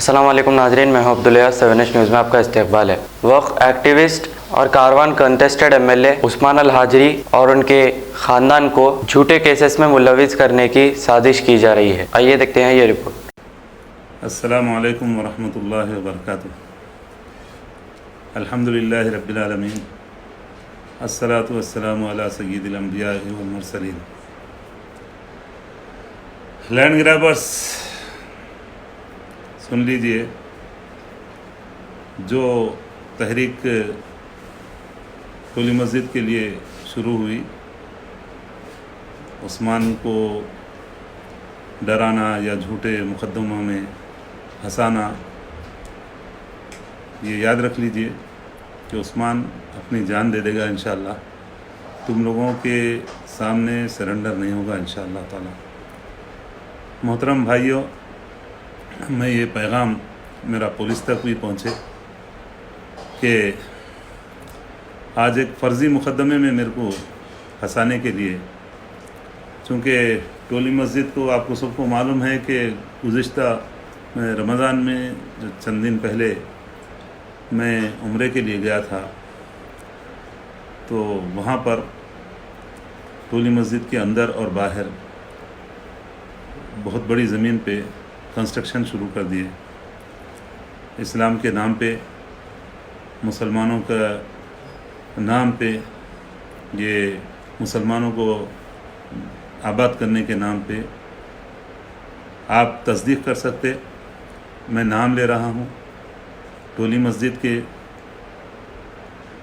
السلام علیکم ناظرین، میں ہوں عبدالیاز 7H نیوز میں آپ کا استقبال ہے۔ وقف ایکٹیوسٹ اور کاروان کنٹیسٹڈ MLA عثمان الحاجری اور ان کے خاندان کو جھوٹے کیسز میں ملوث کرنے کی سازش کی جا رہی ہے۔ آئیے دیکھتے ہیں یہ رپورٹ۔ السلام علیکم ورحمۃ اللہ وبرکاتہ۔ الحمدللہ رب العالمین، الصلاۃ والسلام علی سید الانبیاء والمرسلین۔ لینڈ گرابرز سن لیجئے، جو تحریک ٹولی مسجد کے لیے شروع ہوئی، عثمان کو ڈرانا یا جھوٹے مقدموں میں ہنسانا، یہ یاد رکھ لیجئے کہ عثمان اپنی جان دے دے گا انشاءاللہ، تم لوگوں کے سامنے سرنڈر نہیں ہوگا انشاءاللہ تعالی۔ محترم بھائیوں، میں یہ پیغام میرا پولیس تک بھی پہنچے کہ آج ایک فرضی مقدمے میں میرے کو پھنسانے کے لیے، چونکہ ٹولی مسجد کو آپ کو سب کو معلوم ہے کہ گزشتہ رمضان میں جو چند دن پہلے میں عمرے کے لیے گیا تھا، تو وہاں پر ٹولی مسجد کے اندر اور باہر بہت بڑی زمین پہ کنسٹرکشن شروع کر دیے۔ اسلام کے نام پہ، مسلمانوں کا نام پہ، یہ مسلمانوں کو آباد کرنے کے نام پہ، آپ تصدیق کر سکتے، میں نام لے رہا ہوں، ٹولی مسجد کے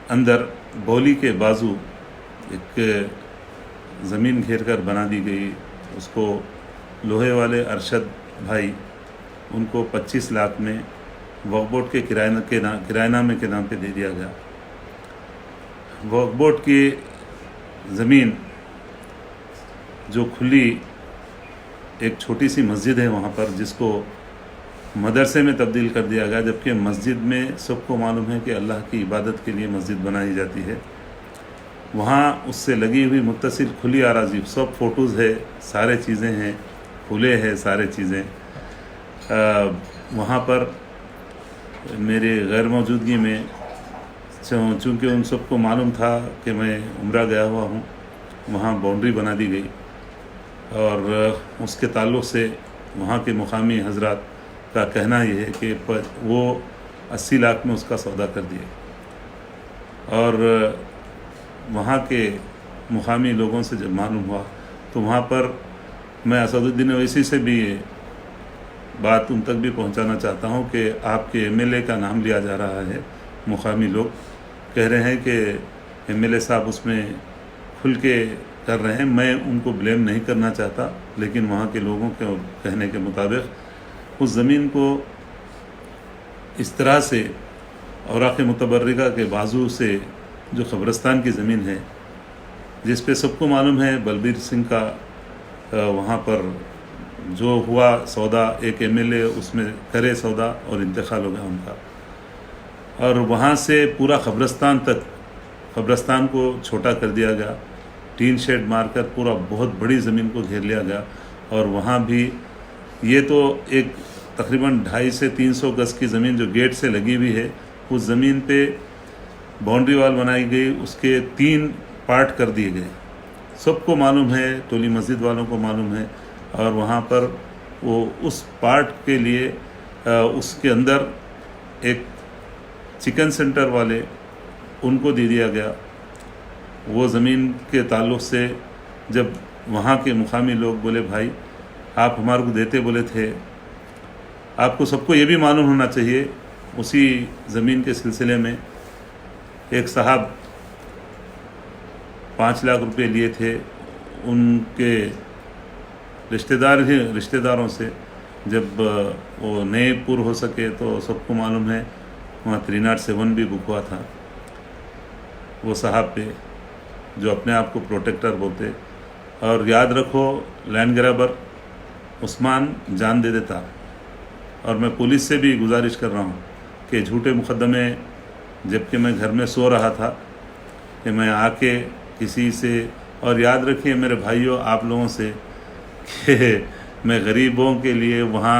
اندر بولی کے بازو ایک زمین گھیر کر بنا دی گئی، اس کو لوہے والے ارشد بھائی، ان کو 25 لاکھ میں وقف بورڈ کے کرایہ نامے کے نام پہ دے دیا گیا۔ وقف بورڈ کی زمین جو کھلی ایک چھوٹی سی مسجد ہے وہاں پر، جس کو مدرسے میں تبدیل کر دیا گیا، جبکہ مسجد میں سب کو معلوم ہے کہ اللہ کی عبادت کے لیے مسجد بنائی جاتی ہے۔ وہاں اس سے لگی ہوئی متصل کھلی اراضی، سب فوٹوز ہے، سارے چیزیں ہیں، کھلے ہیں سارے چیزیں۔ وہاں پر میرے غیر موجودگی میں، چونکہ ان سب کو معلوم تھا کہ میں عمرہ گیا ہوا ہوں، وہاں باؤنڈری بنا دی گئی، اور اس کے تعلق سے وہاں کے مقامی حضرات کا کہنا یہ ہے کہ وہ 80 لاکھ میں اس کا سودا کر دیے، اور وہاں کے مقامی لوگوں سے جب معلوم ہوا تو وہاں پر میں اسد الدین اویسی سے بھی یہ بات ان تک بھی پہنچانا چاہتا ہوں کہ آپ کے MLA کا نام لیا جا رہا ہے، مقامی لوگ کہہ رہے ہیں کہ MLA صاحب اس میں کھل کے کر رہے ہیں۔ میں ان کو بلیم نہیں کرنا چاہتا، لیکن وہاں کے لوگوں کے کہنے کے مطابق اس زمین کو اس طرح سے اوراق متبرکہ کے بازو سے، جو قبرستان کی زمین ہے، جس پہ سب کو معلوم ہے بلبیر سنگھ کا وہاں پر جو ہوا سودا، ایک MLA اس میں کرے سودا اور انتقال ہو گیا ان کا، اور وہاں سے پورا قبرستان تک، قبرستان کو چھوٹا کر دیا گیا، ٹین شیڈ مار کر پورا بہت بڑی زمین کو گھیر لیا گیا، اور وہاں بھی یہ تو ایک تقریباً 250 سے 300 گز کی زمین جو گیٹ سے لگی ہوئی ہے، اس زمین پہ باؤنڈری وال بنائی گئی، اس کے 3 پارٹ کر دیے گئے۔ سب کو معلوم ہے، ٹولی مسجد والوں کو معلوم ہے، اور وہاں پر وہ اس پارٹ کے لیے اس کے اندر ایک چکن سینٹر والے، ان کو دے دیا گیا۔ وہ زمین کے تعلق سے جب وہاں کے مقامی لوگ بولے، بھائی آپ ہمارے کو دیتے بولے تھے، آپ کو سب کو یہ بھی معلوم ہونا چاہیے، اسی زمین کے سلسلے میں ایک صاحب 5 لاکھ روپے لیے تھے ان کے رشتہ داروں سے، جب وہ نئے پور ہو سکے تو سب کو معلوم ہے وہاں 307 بھی بک ہوا تھا وہ صاحب پہ، جو اپنے آپ کو پروٹیکٹر بولتے۔ اور یاد رکھو، لینڈ گرابر عثمان جان دے دیتا، اور میں پولیس سے بھی گزارش کر رہا ہوں کہ جھوٹے مقدمے، جبکہ میں گھر میں سو رہا تھا، کہ میں آ کے کسی سے، اور یاد رکھیے میرے بھائیوں، آپ لوگوں سے، کہ میں غریبوں کے لیے وہاں